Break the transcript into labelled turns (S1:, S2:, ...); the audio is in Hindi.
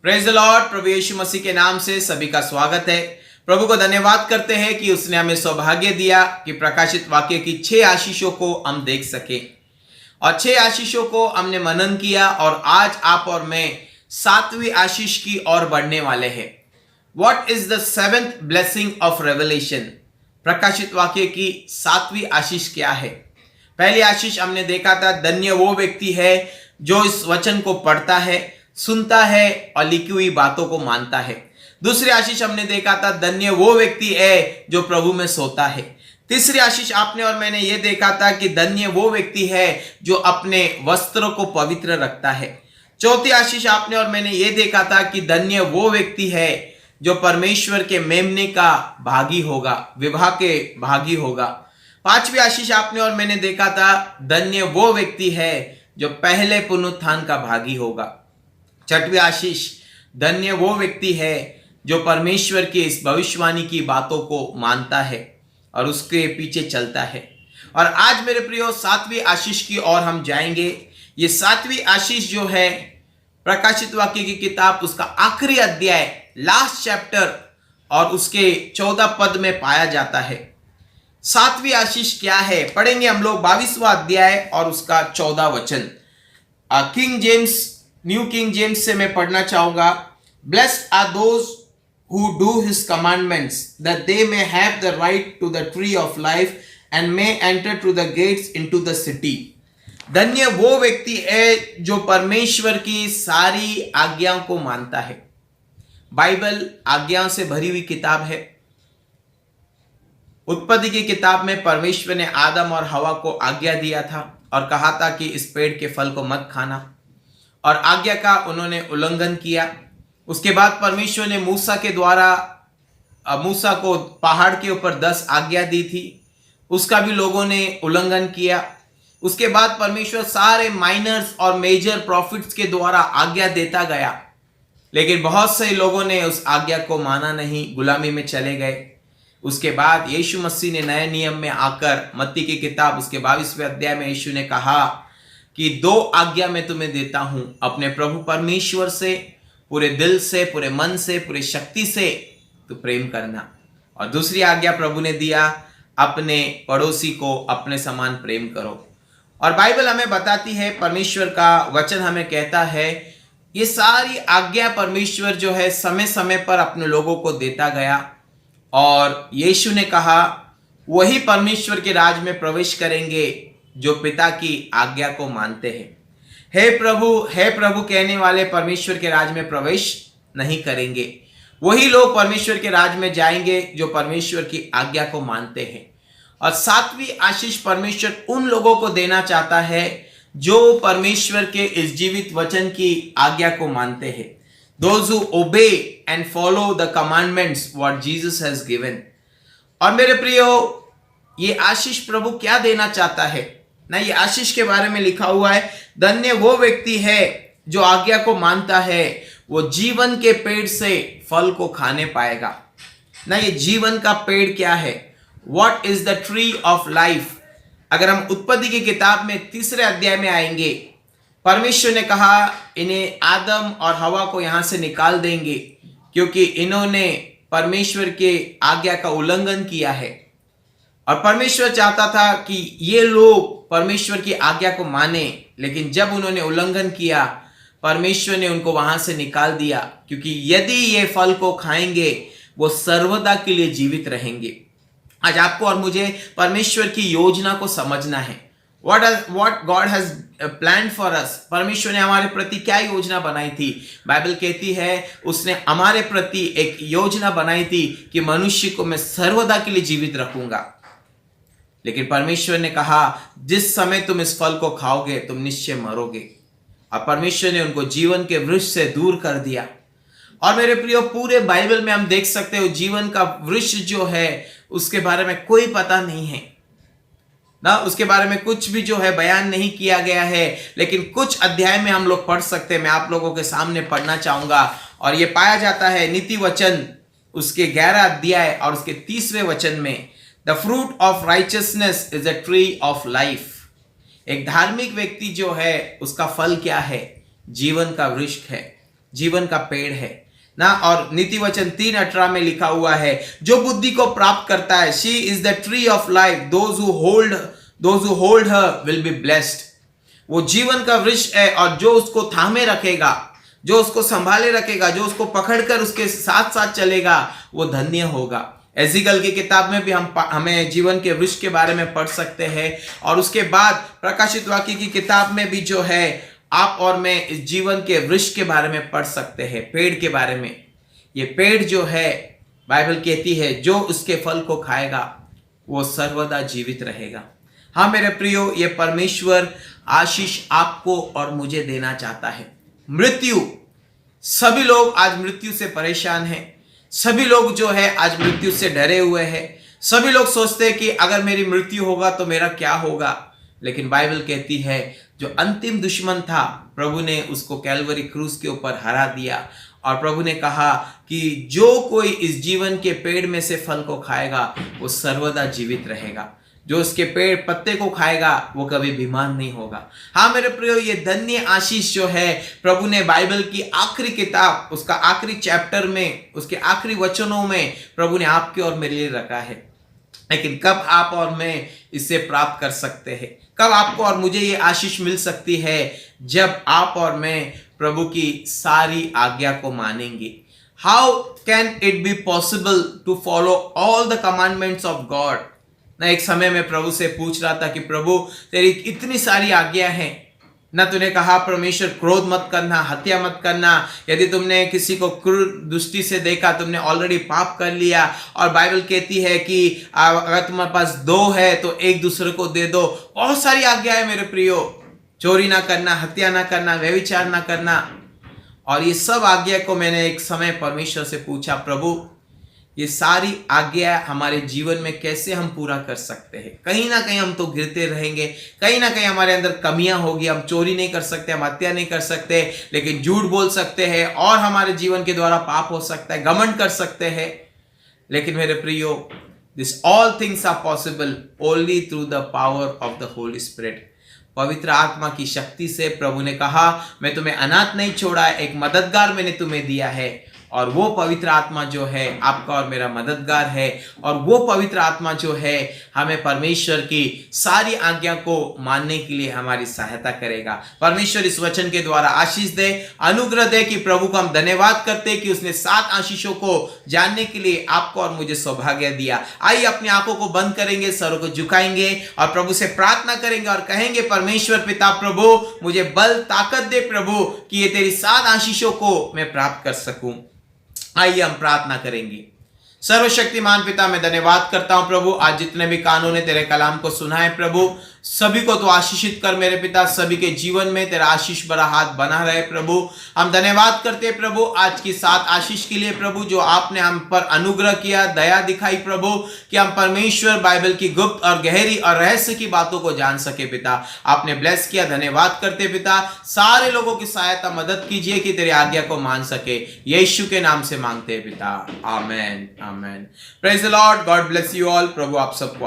S1: Praise the lord. प्रभु यीशु मसीह के नाम से सभी का स्वागत है। प्रभु को धन्यवाद करते हैं कि उसने हमें सौभाग्य दिया कि प्रकाशित वाक्य की 6 आशीषों को हम देख सके और 6 आशीषों को हमने मनन किया और आज आप और मैं 7वीं आशीष की ओर बढ़ने वाले हैं। What is the 7th blessing of revelation? प्रकाशित वाक्य की 7वीं आशीष क्या है? पहली आशीष हमने देखा था, धन्य वो व्यक्ति है जो इस वचन को पढ़ता है, सुनता है और लिखी हुई बातों को मानता है। दूसरी आशीष हमने देखा था, धन्य वो व्यक्ति है जो प्रभु में सोता है। तीसरी आशीष आपने और मैंने ये देखा था कि धन्य वो व्यक्ति है जो अपने वस्त्रों को पवित्र रखता है। चौथी आशीष आपने और मैंने ये देखा था कि धन्य वो व्यक्ति है जो परमेश्वर के मेमने का भागी होगा, विवाह के भागी होगा। पांचवी आशीष आपने और मैंने देखा था, धन्य वो व्यक्ति है जो पहले पुनरुत्थान का भागी होगा। छठवीं आशीष, धन्य वो व्यक्ति है जो परमेश्वर के इस भविष्यवाणी की बातों को मानता है और उसके पीछे चलता है। और आज मेरे प्रियो 7वीं आशीष की ओर हम जाएंगे। ये 7वीं आशीष जो है प्रकाशित वाक्य की किताब उसका आखिरी अध्याय, लास्ट चैप्टर और उसके 14 पद में पाया जाता है। 7वीं आशीष क्या है? पढ़ेंगे हम लोग 22वां अध्याय और उसका 14 वचन। King James, New King James से मैं पढ़ना चाहूंगा। Blessed are those who do his commandments, that they may have the right to the tree of life and may enter through the gates into the city. धन्य वो व्यक्ति है जो परमेश्वर की सारी आज्ञाओं को मानता है। बाइबल आज्ञाओं से भरी हुई किताब है। उत्पत्ति की किताब में परमेश्वर ने आदम और हवा को आज्ञा दिया था और कहा था कि इस पेड़ के फल को मत खाना, और आज्ञा का उन्होंने उल्लंघन किया। उसके बाद परमेश्वर ने मूसा के द्वारा मूसा को पहाड़ के ऊपर 10 आज्ञा दी थी, उसका भी लोगों ने उल्लंघन किया। उसके बाद परमेश्वर सारे माइनर्स और मेजर प्रॉफिट्स के द्वारा आज्ञा देता गया, लेकिन बहुत से लोगों ने उस आज्ञा को माना नहीं, गुलामी में चले गए। उसके बाद यीशु मसीह ने नए नियम में आकर मत्ती की किताब उसके 22वें अध्याय में यीशु ने कहा कि 2 आज्ञा मैं तुम्हें देता हूं, अपने प्रभु परमेश्वर से पूरे दिल से, पूरे मन से, पूरे शक्ति से तो प्रेम करना, और दूसरी आज्ञा प्रभु ने दिया, अपने पड़ोसी को अपने समान प्रेम करो। और बाइबल हमें बताती है, परमेश्वर का वचन हमें कहता है, ये सारी आज्ञा परमेश्वर जो है समय समय पर अपने लोगों को देता गया। और यीशु ने कहा वही परमेश्वर के राज में प्रवेश करेंगे जो पिता की आज्ञा को मानते हैं। हे प्रभु कहने वाले परमेश्वर के राज में प्रवेश नहीं करेंगे। वही लोग परमेश्वर के राज में जाएंगे जो परमेश्वर की आज्ञा को मानते हैं। और 7वीं आशीष परमेश्वर उन लोगों को देना चाहता है जो परमेश्वर के इस जीवित वचन की आज्ञा को मानते हैं। Those who obey and follow the commandments what Jesus has given। और मेरे प्रियो, ये आशीष प्रभु क्या देना चाहता है ना, ये आशीष के बारे में लिखा हुआ है, धन्य वो व्यक्ति है जो आज्ञा को मानता है, वो जीवन के पेड़ से फल को खाने पाएगा ना। ये जीवन का पेड़ क्या है? What is the tree of life? अगर हम उत्पत्ति की किताब में 3रे अध्याय में आएंगे, परमेश्वर ने कहा इन्हें आदम और हवा को यहां से निकाल देंगे क्योंकि इन्होंने परमेश्वर के आज्ञा का उल्लंघन किया है। और परमेश्वर चाहता था कि ये लोग परमेश्वर की आज्ञा को माने, लेकिन जब उन्होंने उल्लंघन किया, परमेश्वर ने उनको वहां से निकाल दिया, क्योंकि यदि ये फल को खाएंगे वो सर्वदा के लिए जीवित रहेंगे। आज आपको और मुझे परमेश्वर की योजना को समझना है। What God has planned for us। परमेश्वर ने हमारे प्रति क्या योजना बनाई थी? बाइबल कहती है उसने हमारे प्रति एक योजना बनाई थी कि मनुष्य को मैं सर्वदा के लिए जीवित रखूंगा। लेकिन परमेश्वर ने कहा जिस समय तुम इस फल को खाओगे तुम निश्चय मरोगे। और परमेश्वर ने उनको जीवन के वृक्ष से दूर कर दिया। और मेरे प्रियो, पूरे बाइबल में हम देख सकते हो जीवन का वृक्ष जो है उसके बारे में कोई पता नहीं है ना, उसके बारे में कुछ भी जो है बयान नहीं किया गया है। लेकिन कुछ अध्याय में हम लोग पढ़ सकते हैं, मैं आप लोगों के सामने पढ़ना चाहूंगा। और ये पाया जाता है नीति वचन उसके 11 अध्याय और उसके 30वें वचन में, the fruit of righteousness is a tree of life. एक धार्मिक व्यक्ति जो है उसका फल क्या है? जीवन का वृक्ष है। जीवन का पेड़ है ना। और नीति वचन 3:18 में लिखा हुआ है, जो बुद्धि को प्राप्त करता है, she is the tree of life, those who hold her will be blessed. वो जीवन का वृक्ष है, और जो उसको थामे रखेगा, जो उसको संभाले रखेगा, जो उसको पकड़कर उसके साथ साथ चलेगा, वो धन्य होगा। एजिकल की किताब में भी हमें जीवन के वृक्ष के बारे में पढ़ सकते हैं, और उसके बाद प्रकाशित वाक्य की किताब में भी जो है आप और मैं इस जीवन के वृक्ष के बारे में पढ़ सकते हैं, पेड़ के बारे में। ये पेड़ जो है, बाइबल कहती है, जो उसके फल को खाएगा वो सर्वदा जीवित रहेगा। हाँ मेरे प्रियो, ये परमेश्वर आशीष आपको और मुझे देना चाहता है। मृत्यु, सभी लोग आज मृत्यु से परेशान हैं, सभी लोग जो है आज मृत्यु से डरे हुए हैं। सभी लोग सोचते हैं कि अगर मेरी मृत्यु होगा तो मेरा क्या होगा। लेकिन बाइबल कहती है, जो अंतिम दुश्मन था, प्रभु ने उसको कैलवरी क्रूस के ऊपर हरा दिया। और प्रभु ने कहा कि जो कोई इस जीवन के पेड़ में से फल को खाएगा वो सर्वदा जीवित रहेगा। जो उसके पेड़ पत्ते को खाएगा वो कभी बीमार नहीं होगा। हाँ मेरे प्रियो, ये धन्य आशीष जो है प्रभु ने बाइबल की आखिरी किताब, उसका आखिरी चैप्टर में, उसके आखिरी वचनों में प्रभु ने आपके और मेरे लिए रखा है। लेकिन कब आप और मैं इसे प्राप्त कर सकते हैं? कब आपको और मुझे ये आशीष मिल सकती है? जब आप और मैं प्रभु की सारी आज्ञा को मानेंगे। How can it be possible to follow all the commandments of God? ना एक समय में प्रभु से पूछ रहा था कि प्रभु तेरी इतनी सारी आज्ञा हैं, ना तूने कहा परमेश्वर क्रोध मत करना, हत्या मत करना, यदि तुमने किसी को क्रूर दृष्टि से देखा तुमने ऑलरेडी पाप कर लिया। और बाइबल कहती है कि अगर तुम्हारे पास 2 है तो एक दूसरे को दे दो। बहुत सारी आज्ञा है मेरे प्रियो, चोरी ना करना, हत्या ना करना, व्यभिचार ना करना। और ये सब आज्ञा को मैंने एक समय परमेश्वर से पूछा, प्रभु ये सारी आज्ञा हमारे जीवन में कैसे हम पूरा कर सकते हैं? कहीं ना कहीं हम तो गिरते रहेंगे, कहीं ना कहीं हमारे अंदर कमियां होगी। हम चोरी नहीं कर सकते, हम हत्या नहीं कर सकते, लेकिन झूठ बोल सकते हैं, और हमारे जीवन के द्वारा पाप हो सकता है, घमंड कर सकते हैं। लेकिन मेरे प्रियो, this all things are possible only through the power of the Holy Spirit. पवित्र आत्मा की शक्ति से प्रभु ने कहा, मैं तुम्हें अनाथ नहीं छोड़ा, एक मददगार मैंने तुम्हें दिया है। और वो पवित्र आत्मा जो है आपका और मेरा मददगार है, और वो पवित्र आत्मा जो है हमें परमेश्वर की सारी आज्ञा को मानने के लिए हमारी सहायता करेगा। परमेश्वर इस वचन के द्वारा आशीष दे, अनुग्रह दे कि प्रभु को हम धन्यवाद करते हैं कि उसने 7 आशीषों को जानने के लिए आपको और मुझे सौभाग्य दिया। आइए अपनी आंखों को बंद करेंगे, सरों को झुकाएंगे और प्रभु से प्रार्थना करेंगे और कहेंगे, परमेश्वर पिता प्रभु मुझे बल ताकत दे प्रभु कि ये तेरी 7 आशीषों को मैं प्राप्त कर सकूं। आइए हम प्रार्थना करेंगे। सर्वशक्तिमान पिता, मैं धन्यवाद करता हूं प्रभु, आज जितने भी कानों ने तेरे कलाम को सुना है प्रभु, सभी को तो आशीषित कर मेरे पिता, सभी के जीवन में तेरा आशीष भरा हाथ बना रहे प्रभु। हम धन्यवाद करते हैं प्रभु आज की 7 आशीष के लिए प्रभु, जो आपने हम पर अनुग्रह किया, दया दिखाई प्रभु, कि हम परमेश्वर बाइबल की गुप्त और गहरी और रहस्य की बातों को जान सके पिता। आपने ब्लेस किया, धन्यवाद करते पिता। सारे लोगों की सहायता मदद कीजिए कि तेरी आज्ञा को मान सके, यीशु के नाम से मांगते हैं पिता, amen amen. Praise the lord, God bless you all. प्रभु आप सबको